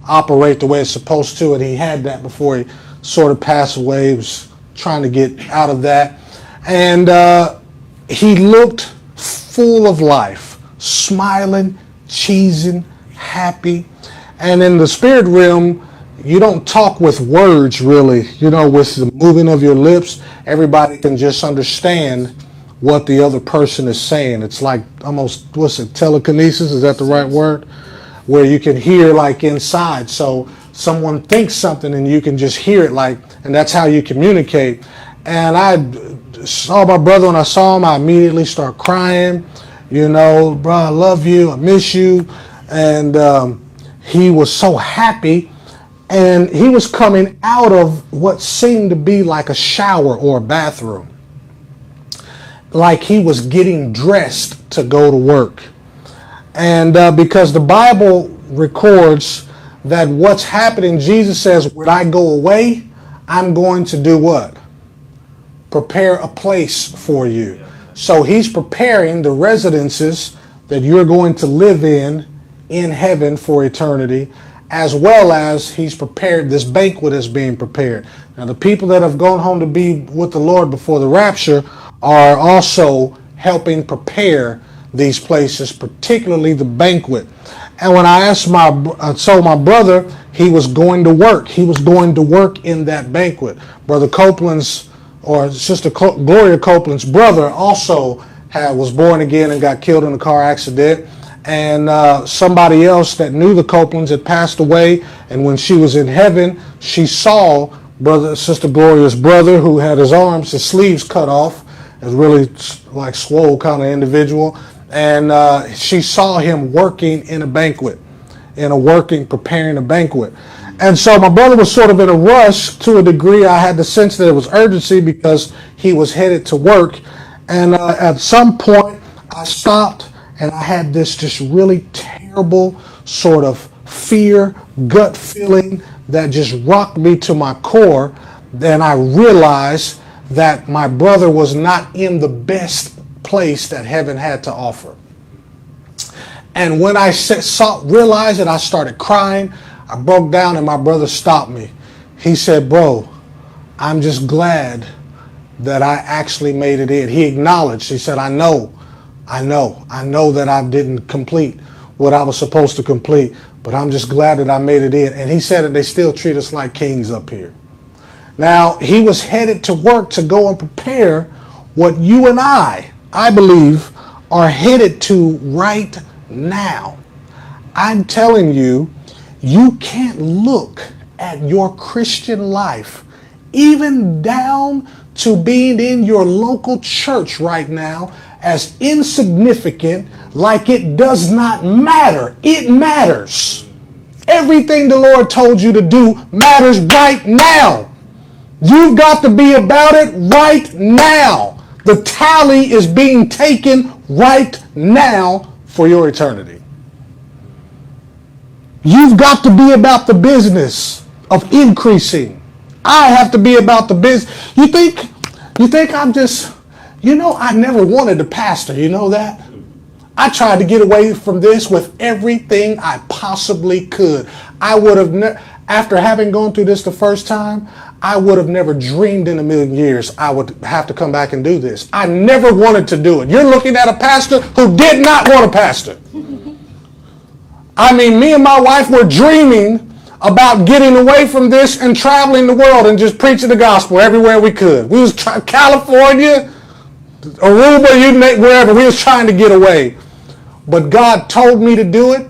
operate the way it's supposed to, and he had that before he sort of passed away. He was trying to get out of that. And he looked full of life, smiling, cheesing, happy. And in the spirit realm, you don't talk with words really, with the moving of your lips. Everybody can just understand what the other person is saying. It's like almost, telekinesis? Is that the right word? Where you can hear like inside. So someone thinks something and you can just hear it and that's how you communicate. And I saw my brother. When I saw him, I immediately start crying. Bro, I love you. I miss you. And he was so happy. And he was coming out of what seemed to be like a shower or a bathroom. Like he was getting dressed to go to work. And because the Bible records that what's happening, Jesus says, when I go away, I'm going to do what? Prepare a place for you. So he's preparing the residences that you're going to live in heaven for eternity, as well as he's prepared, this banquet is being prepared. Now the people that have gone home to be with the Lord before the rapture are also helping prepare these places, particularly the banquet. And when I asked my brother, he was going to work. He was going to work in that banquet. Brother Copeland's, or Sister Gloria Copeland's brother also was born again and got killed in a car accident. And somebody else that knew the Copelands had passed away. And when she was in heaven, she saw Sister Gloria's brother, who had his sleeves cut off, is really like swole kind of individual. And she saw him working in a banquet, preparing a banquet. And so my brother was sort of in a rush to a degree. I had the sense that it was urgency because he was headed to work. And at some point I stopped and I had this just really terrible sort of fear, gut feeling that just rocked me to my core. Then I realized that my brother was not in the best place that heaven had to offer. And when I realized it, I started crying. I broke down and my brother stopped me. He said, bro, I'm just glad that I actually made it in. He acknowledged, he said, I know that I didn't complete what I was supposed to complete, but I'm just glad that I made it in. And he said that they still treat us like kings up here. Now, he was headed to work to go and prepare what you and I believe, are headed to right now. I'm telling you, you can't look at your Christian life, even down to being in your local church right now, as insignificant, like it does not matter. It matters. Everything the Lord told you to do matters right now. You've got to be about it right now. The tally is being taken right now for your eternity. You've got to be about the business of increasing. I have to be about the business. You think I'm just, I never wanted to pastor. You know that? I tried to get away from this with everything I possibly could. I would have, after having gone through this the first time, I would have never dreamed in a million years I would have to come back and do this. I never wanted to do it. You're looking at a pastor who did not want to pastor. I mean, me and my wife were dreaming about getting away from this and traveling the world and just preaching the gospel everywhere we could. We was California, Aruba, wherever. We was trying to get away. But God told me to do it.